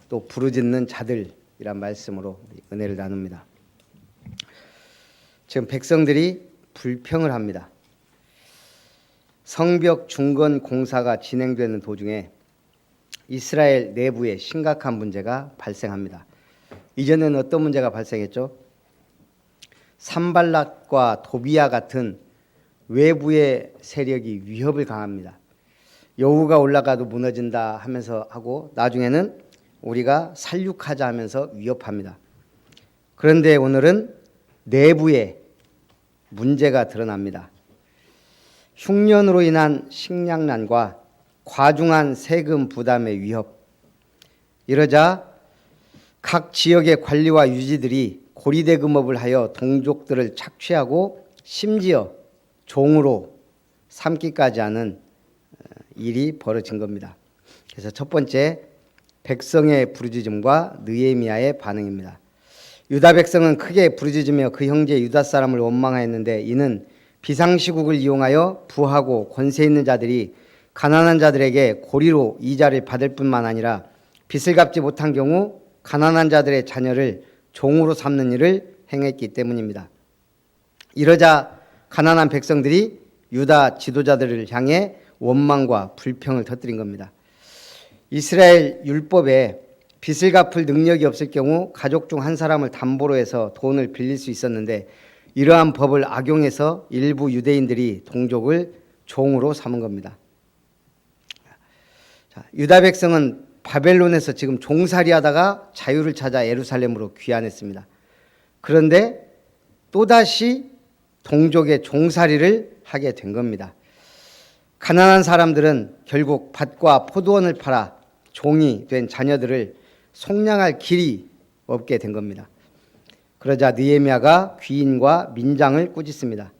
또 부르짖는 자들이란 말씀으로 은혜를 나눕니다. 지금 백성들이 불평을 합니다. 성벽 중건 공사가 진행되는 도중에 이스라엘 내부에 심각한 문제가 발생합니다. 이전에는 어떤 문제가 발생했죠? 산발랏과 도비아 같은 외부의 세력이 위협을 가합니다. 여우가 올라가도 무너진다 하면서 하고 나중에는 우리가 살육하자 하면서 위협합니다. 그런데 오늘은 내부에 문제가 드러납니다. 흉년으로 인한 식량난과 과중한 세금 부담의 위협. 이러자 각 지역의 관리와 유지들이 고리대금업을 하여 동족들을 착취하고 심지어 종으로 삼기까지 하는 일이 벌어진 겁니다. 그래서 첫 번째, 백성의 부르짖음과 느헤미야의 반응입니다. 유다 백성은 크게 부르짖으며 그 형제 유다 사람을 원망하였는데 이는 비상시국을 이용하여 부하고 권세 있는 자들이 가난한 자들에게 고리로 이자를 받을 뿐만 아니라 빚을 갚지 못한 경우 가난한 자들의 자녀를 종으로 삼는 일을 행했기 때문입니다. 이러자 가난한 백성들이 유다 지도자들을 향해 원망과 불평을 터뜨린 겁니다. 이스라엘 율법에 빚을 갚을 능력이 없을 경우 가족 중 한 사람을 담보로 해서 돈을 빌릴 수 있었는데 이러한 법을 악용해서 일부 유대인들이 동족을 종으로 삼은 겁니다. 자, 유다 백성은 바벨론에서 지금 종살이하다가 자유를 찾아 예루살렘으로 귀환했습니다. 그런데 또다시 동족의 종살이를 하게 된 겁니다. 가난한 사람들은 결국 밭과 포도원을 팔아 종이 된 자녀들을 속량할 길이 없게 된 겁니다. 그러자 느헤미야가 귀인과 민장을 꾸짖습니다.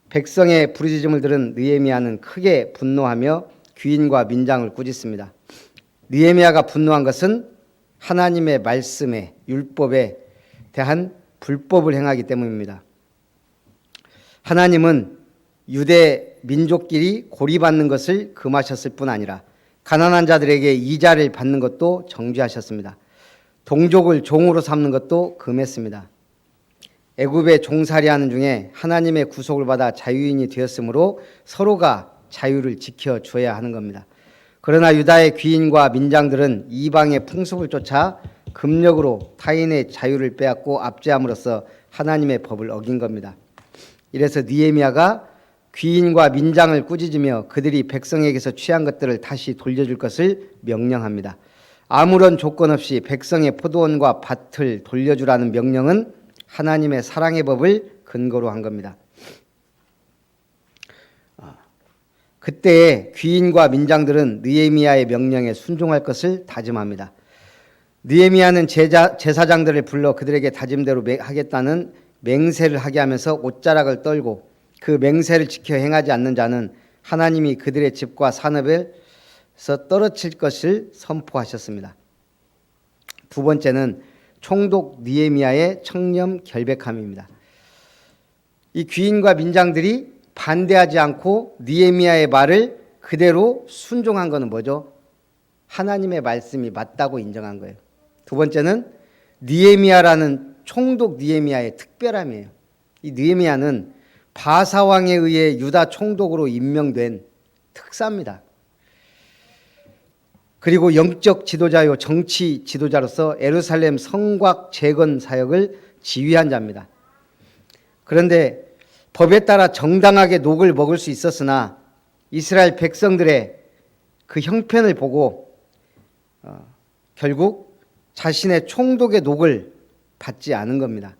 백성의 부르짖음을 들은 느헤미야는 크게 분노하며 귀인과 민장을 꾸짖습니다. 느헤미야가 분노한 것은 하나님의 말씀에 율법에 대한 불법을 행하기 때문입니다. 하나님은 유대 민족끼리 고리받는 것을 금하셨을 뿐 아니라 가난한 자들에게 이자를 받는 것도 정죄하셨습니다. 동족을 종으로 삼는 것도 금했습니다. 애굽에 종살이하는 중에 하나님의 구속을 받아 자유인이 되었으므로 서로가 자유를 지켜줘야 하는 겁니다. 그러나 유다의 귀인과 민장들은 이방의 풍습을 쫓아 금력으로 타인의 자유를 빼앗고 압제함으로써 하나님의 법을 어긴 겁니다. 이래서 느헤미야가 귀인과 민장을 꾸짖으며 그들이 백성에게서 취한 것들을 다시 돌려줄 것을 명령합니다. 아무런 조건 없이 백성의 포도원과 밭을 돌려주라는 명령은 하나님의 사랑의 법을 근거로 한 겁니다. 그때 귀인과 민장들은 느헤미야의 명령에 순종할 것을 다짐합니다. 느헤미야는 제사장들을 불러 그들에게 다짐대로 하겠다는 맹세를 하게 하면서 옷자락을 떨고 그 맹세를 지켜 행하지 않는 자는 하나님이 그들의 집과 산업에서 떨어뜨릴 것을 선포하셨습니다. 두 번째는 총독 느헤미야의 청렴 결백함입니다. 이 귀인과 민장들이 반대하지 않고 느헤미야의 말을 그대로 순종한 것은 뭐죠? 하나님의 말씀이 맞다고 인정한 거예요. 두 번째는 느헤미야라는 총독 느헤미야의 특별함이에요. 이 느헤미야는 바사 왕에 의해 유다 총독으로 임명된 특사입니다. 그리고 영적 지도자요 정치 지도자로서 예루살렘 성곽 재건 사역을 지휘한 자입니다. 그런데 법에 따라 정당하게 녹을 먹을 수 있었으나 이스라엘 백성들의 그 형편을 보고 결국 자신의 총독의 녹을 받지 않은 겁니다.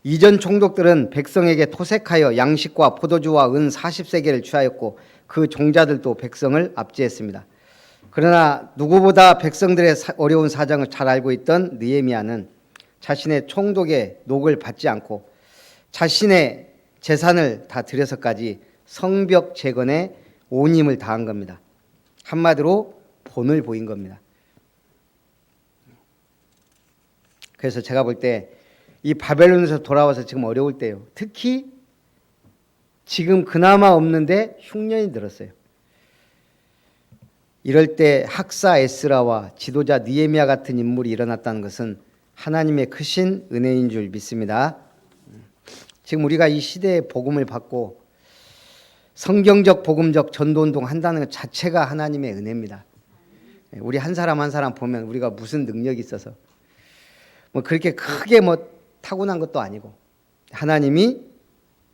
이전 총독들은 백성에게 토색하여 양식과 포도주와 은 40세겔을 취하였고 그 종자들도 백성을 압제했습니다. 그러나 누구보다 백성들의 어려운 사정을 잘 알고 있던 느헤미야는 자신의 총독의 녹을 받지 않고 자신의 재산을 다 들여서까지 성벽 재건에 온 힘을 다한 겁니다. 한마디로 본을 보인 겁니다. 그래서 제가 볼 때 이 바벨론에서 돌아와서 지금 어려울 때요. 특히 지금 그나마 없는데 흉년이 들었어요. 이럴 때 학사 에스라와 지도자 느헤미야 같은 인물이 일어났다는 것은 하나님의 크신 은혜인 줄 믿습니다. 지금 우리가 이 시대의 복음을 받고 성경적 복음적 전도운동 한다는 것 자체가 하나님의 은혜입니다. 우리 한 사람 한 사람 보면 우리가 무슨 능력이 있어서 뭐 그렇게 크게 뭐 타고난 것도 아니고 하나님이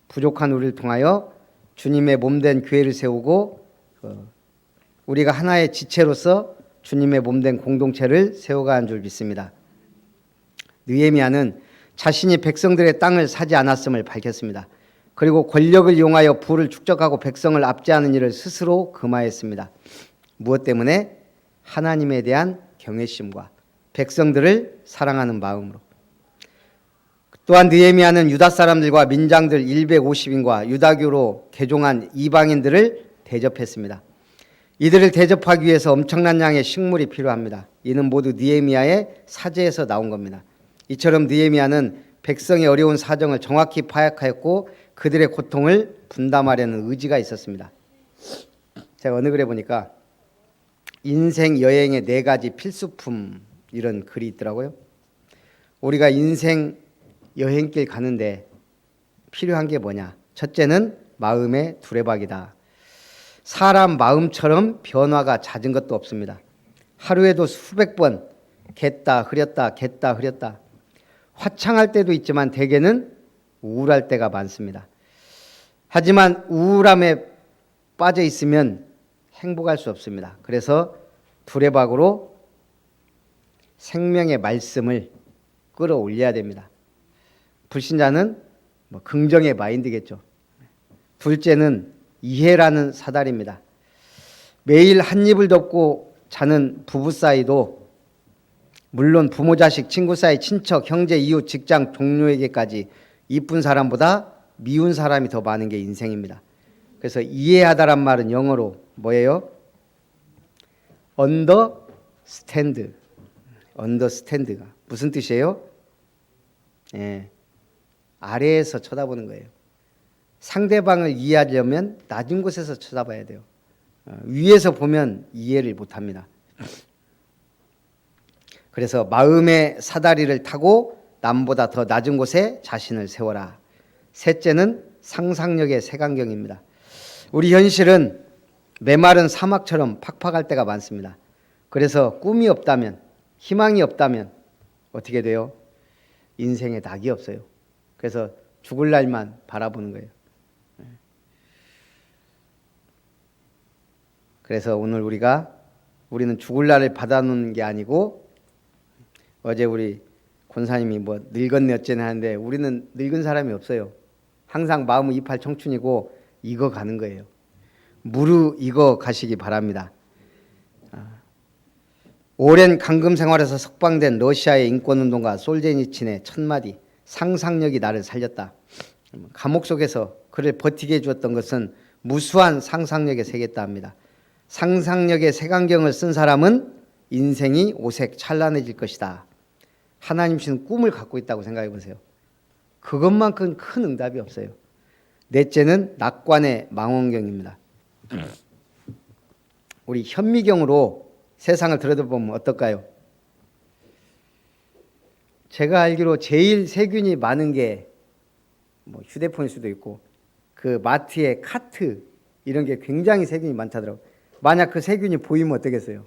부족한 우리를 통하여 주님의 몸된 교회를 세우고 우리가 하나의 지체로서 주님의 몸된 공동체를 세워가는 줄 믿습니다. 느헤미야는 자신이 백성들의 땅을 사지 않았음을 밝혔습니다. 그리고 권력을 이용하여 부를 축적하고 백성을 압제하는 일을 스스로 금하였습니다. 무엇 때문에? 하나님에 대한 경외심과 백성들을 사랑하는 마음으로. 또한 느헤미야는 유다 사람들과 민장들 150인과 유다교로 개종한 이방인들을 대접했습니다. 이들을 대접하기 위해서 엄청난 양의 식물이 필요합니다. 이는 모두 느헤미야의 사제에서 나온 겁니다. 이처럼 느헤미야는 백성의 어려운 사정을 정확히 파악하였고 그들의 고통을 분담하려는 의지가 있었습니다. 제가 어느 글에 보니까 인생 여행의 4가지 필수품 이런 글이 있더라고요. 우리가 인생 여행길 가는데 필요한 게 뭐냐? 첫째는 마음의 두레박이다. 사람 마음처럼 변화가 잦은 것도 없습니다. 하루에도 수백 번 겠다 흐렸다 겠다 흐렸다. 화창할 때도 있지만 대개는 우울할 때가 많습니다. 하지만 우울함에 빠져 있으면 행복할 수 없습니다. 그래서 두레박으로 생명의 말씀을 끌어올려야 됩니다. 불신자는 뭐 긍정의 마인드겠죠. 둘째는 이해라는 사다리입니다. 매일 한 입을 덮고 자는 부부 사이도 물론 부모, 자식, 친구 사이, 친척, 형제, 이웃, 직장 동료에게까지 이쁜 사람보다 미운 사람이 더 많은 게 인생입니다. 그래서 이해하다란 말은 영어로 뭐예요? understand. understand가 무슨 뜻이에요? 아래에서 쳐다보는 거예요. 상대방을 이해하려면 낮은 곳에서 쳐다봐야 돼요. 위에서 보면 이해를 못합니다. 그래서 마음의 사다리를 타고 남보다 더 낮은 곳에 자신을 세워라. 셋째는 상상력의 색안경입니다. 우리 현실은 메마른 사막처럼 팍팍할 때가 많습니다. 그래서 꿈이 없다면, 희망이 없다면 어떻게 돼요? 인생에 낙이 없어요. 그래서 죽을 날만 바라보는 거예요. 그래서 오늘 우리는 죽을 날을 받아놓는 게 아니고, 어제 우리 권사님이 뭐 늙었네 어쩌네 하는데 우리는 늙은 사람이 없어요. 항상 마음은 이팔 청춘이고 익어 가는 거예요. 무르익어 가시기 바랍니다. 오랜 감금 생활에서 석방된 러시아의 인권운동가 솔제니친의 첫마디, 상상력이 나를 살렸다. 감옥 속에서 그를 버티게 해주었던 것은 무수한 상상력의 세계였다 합니다. 상상력의 색안경을 쓴 사람은 인생이 오색 찬란해질 것이다. 하나님 주신 꿈을 갖고 있다고 생각해 보세요. 그것만큼 큰 응답이 없어요. 넷째는 낙관의 망원경입니다. 우리 현미경으로 세상을 들여다보면 어떨까요? 제가 알기로 제일 세균이 많은 게 뭐 휴대폰일 수도 있고 그 마트에 카트 이런 게 굉장히 세균이 많다더라고요. 만약 그 세균이 보이면 어떻겠어요?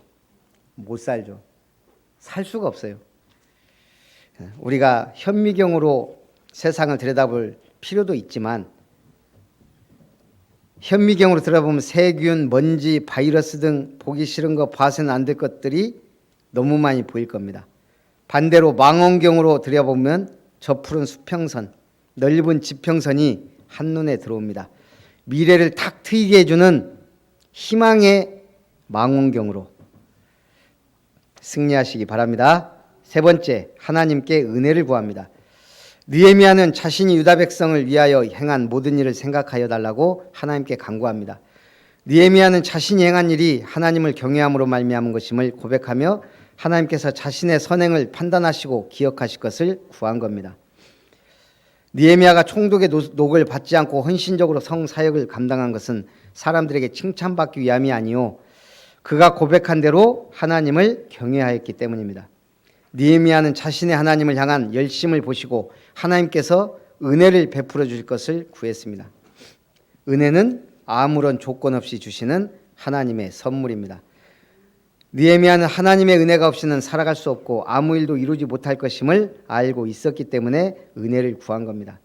못 살죠. 살 수가 없어요. 우리가 현미경으로 세상을 들여다볼 필요도 있지만 현미경으로 들여다보면 세균, 먼지, 바이러스 등 보기 싫은 거, 봐서는 안 될 것들이 너무 많이 보일 겁니다. 반대로 망원경으로 들여다보면 저 푸른 수평선, 넓은 지평선이 한눈에 들어옵니다. 미래를 탁 트이게 해주는 희망의 망원경으로 승리하시기 바랍니다. 세 번째, 하나님께 은혜를 구합니다. 느헤미야는 자신이 유다 백성을 위하여 행한 모든 일을 생각하여 달라고 하나님께 간구합니다. 느헤미야는 자신이 행한 일이 하나님을 경외함으로 말미암은 것임을 고백하며 하나님께서 자신의 선행을 판단하시고 기억하실 것을 구한 겁니다. 느헤미야가 총독의 녹을 받지 않고 헌신적으로 성 사역을 감당한 것은 사람들에게 칭찬받기 위함이 아니요 그가 고백한 대로 하나님을 경외하였기 때문입니다. 느헤미야는 자신의 하나님을 향한 열심을 보시고 하나님께서 은혜를 베풀어 주실 것을 구했습니다. 은혜는 아무런 조건 없이 주시는 하나님의 선물입니다. 느헤미야는 하나님의 은혜가 없이는 살아갈 수 없고 아무 일도 이루지 못할 것임을 알고 있었기 때문에 은혜를 구한 겁니다.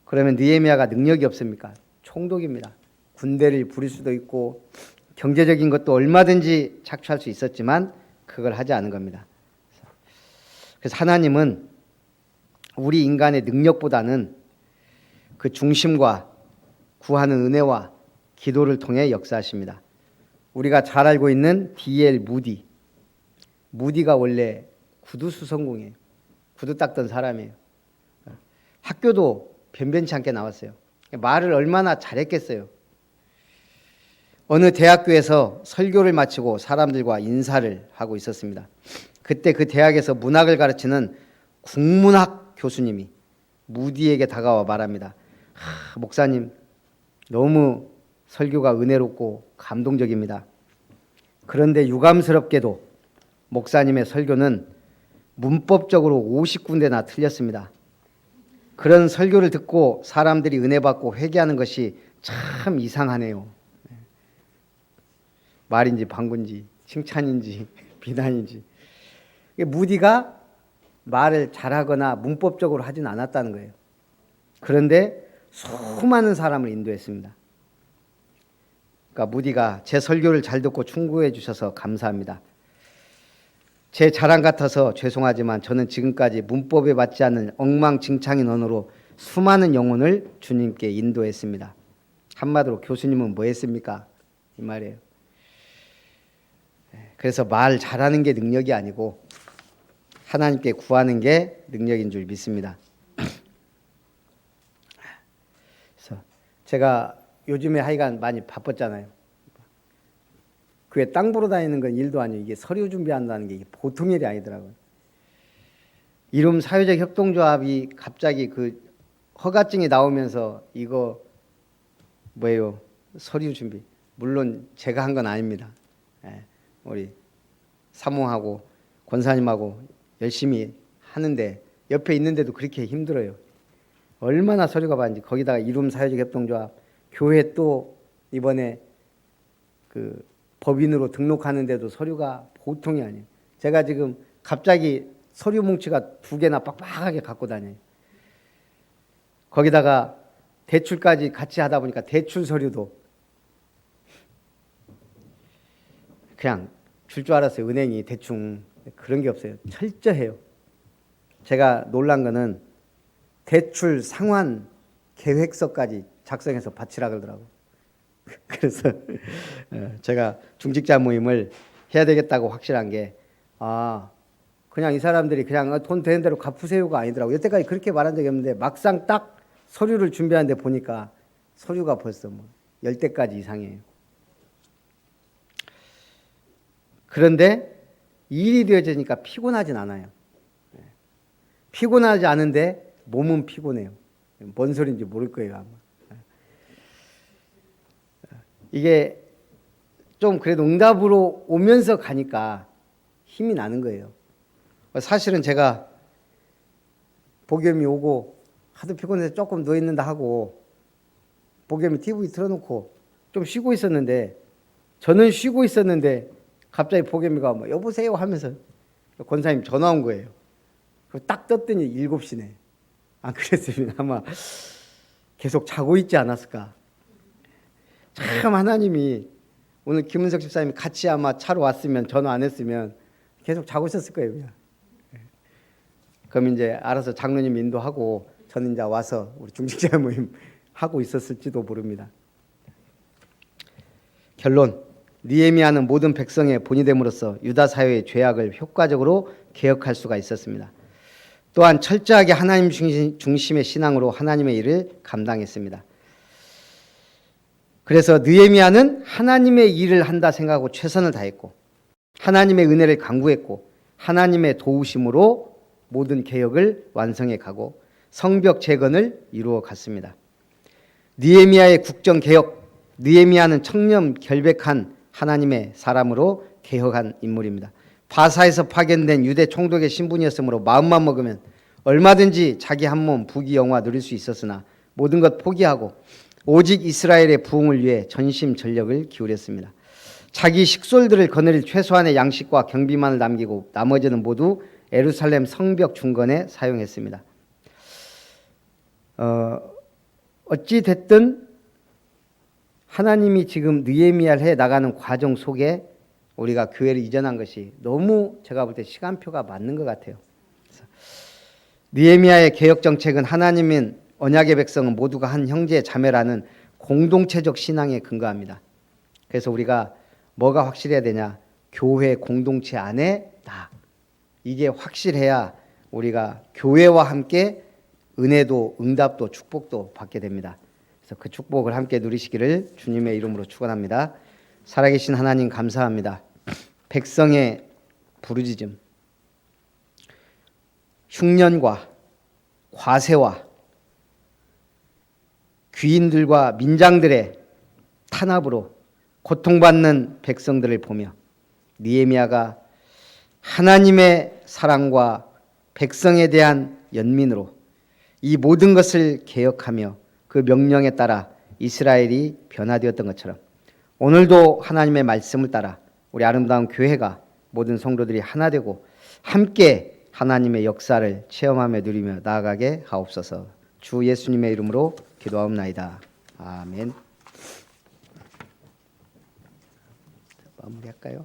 그러면 느헤미야가 능력이 없습니까? 총독입니다. 군대를 부릴 수도 있고 경제적인 것도 얼마든지 착취할 수 있었지만 그걸 하지 않은 겁니다. 그래서 하나님은 우리 인간의 능력보다는 그 중심과 구하는 은혜와 기도를 통해 역사하십니다. 우리가 잘 알고 있는 D.L. 무디가 원래 구두 수성공이에요. 구두 닦던 사람이에요. 학교도 변변치 않게 나왔어요. 말을 얼마나 잘했겠어요. 어느 대학교에서 설교를 마치고 사람들과 인사를 하고 있었습니다. 그때 그 대학에서 문학을 가르치는 국문학 교수님이 무디에게 다가와 말합니다. 목사님, 너무 설교가 은혜롭고 감동적입니다. 그런데 유감스럽게도 목사님의 설교는 문법적으로 50군데나 틀렸습니다. 그런 설교를 듣고 사람들이 은혜 받고 회개하는 것이 참 이상하네요. 말인지 방구인지 칭찬인지 비난인지. 무디가 말을 잘하거나 문법적으로 하진 않았다는 거예요. 그런데 수많은 사람을 인도했습니다. 그러니까 무디가 제 설교를 잘 듣고 충고해 주셔서 감사합니다. 제 자랑 같아서 죄송하지만 저는 지금까지 문법에 맞지 않는 엉망진창인 언어로 수많은 영혼을 주님께 인도했습니다. 한마디로 교수님은 뭐 했습니까? 이 말이에요. 그래서 말 잘하는 게 능력이 아니고 하나님께 구하는 게 능력인 줄 믿습니다. 그래서 제가 요즘에 하여간 많이 바빴잖아요. 그게 땅 보러 다니는 건 일도 아니고 이게 서류 준비한다는 게 보통 일이 아니더라고요. 이름 사회적 협동조합이 갑자기 그 허가증이 나오면서 이거 뭐예요? 서류 준비. 물론 제가 한 건 아닙니다. 우리 사모하고 권사님하고 열심히 하는데 옆에 있는데도 그렇게 힘들어요. 얼마나 서류가 많은지. 거기다가 이름 사회적 협동조합, 교회 또 이번에 그 법인으로 등록하는데도 서류가 보통이 아니에요. 제가 지금 갑자기 서류 뭉치가 2개나 빡빡하게 갖고 다녀요. 거기다가 대출까지 같이 하다 보니까 대출 서류도 그냥 줄 줄 알았어요. 은행이 대충. 그런 게 없어요. 철저해요. 제가 놀란 거는 대출 상환 계획서까지 작성해서 바치라 그러더라고요. 그래서 제가 중직자 모임을 해야 되겠다고 확실한 게 그냥 이 사람들이 그냥 돈 되는 대로 갚으세요가 아니더라고요. 여태까지 그렇게 말한 적이 없는데 막상 딱 서류를 준비하는데 보니까 서류가 벌써 10대까지 이상이에요. 그런데 일이 되어지니까 피곤하진 않아요. 피곤하지 않은데 몸은 피곤해요. 뭔 소리인지 모를 거예요, 아마. 이게 좀 그래도 응답으로 오면서 가니까 힘이 나는 거예요. 사실은 제가 복염이 오고 하도 피곤해서 조금 누워있는다 하고 복염이 TV 틀어놓고 좀 쉬고 있었는데 저는 쉬고 있었는데 갑자기 복염이가 여보세요 하면서 권사님 전화 온 거예요. 딱 떴더니 7시네. 안 그랬으면 아마 계속 자고 있지 않았을까. 참 하나님이 오늘 김은석 집사님이 같이 아마 차로 왔으면 전화 안 했으면 계속 자고 있었을 거예요. 그냥. 그럼 이제 알아서 장로님 인도하고 저는 이제 와서 우리 중직자 모임 하고 있었을지도 모릅니다. 결론. 느헤미야는 모든 백성의 본이 됨으로써 유다 사회의 죄악을 효과적으로 개혁할 수가 있었습니다. 또한 철저하게 하나님 중심의 신앙으로 하나님의 일을 감당했습니다. 그래서 느헤미야는 하나님의 일을 한다 생각하고 최선을 다했고 하나님의 은혜를 간구했고 하나님의 도우심으로 모든 개혁을 완성해 가고 성벽 재건을 이루어 갔습니다. 느헤미야의 국정 개혁, 느헤미야는 청렴 결백한 하나님의 사람으로 개혁한 인물입니다. 바사에서 파견된 유대 총독의 신분이었으므로 마음만 먹으면 얼마든지 자기 한 몸 부귀영화 누릴 수 있었으나 모든 것 포기하고 오직 이스라엘의 부흥을 위해 전심전력을 기울였습니다. 자기 식솔들을 거느릴 최소한의 양식과 경비만을 남기고 나머지는 모두 예루살렘 성벽 중건에 사용했습니다. 어찌 됐든 하나님이 지금 느헤미야를 해 나가는 과정 속에 우리가 교회를 이전한 것이 너무 제가 볼 때 시간표가 맞는 것 같아요. 느헤미야의 개혁 정책은 하나님은 언약의 백성은 모두가 한 형제 자매라는 공동체적 신앙에 근거합니다. 그래서 우리가 뭐가 확실해야 되냐? 교회 공동체 안에 다. 이게 확실해야 우리가 교회와 함께 은혜도 응답도 축복도 받게 됩니다. 그래서 그 축복을 함께 누리시기를 주님의 이름으로 축원합니다. 살아계신 하나님 감사합니다. 백성의 부르짖음, 흉년과 과세와 귀인들과 민장들의 탄압으로 고통받는 백성들을 보며 느헤미야가 하나님의 사랑과 백성에 대한 연민으로 이 모든 것을 개혁하며 그 명령에 따라 이스라엘이 변화되었던 것처럼 오늘도 하나님의 말씀을 따라 우리 아름다운 교회가 모든 성도들이 하나 되고 함께 하나님의 역사를 체험하며 누리며 나아가게 하옵소서. 주 예수님의 이름으로 기도하옵나이다. 아멘. 마무리할까요?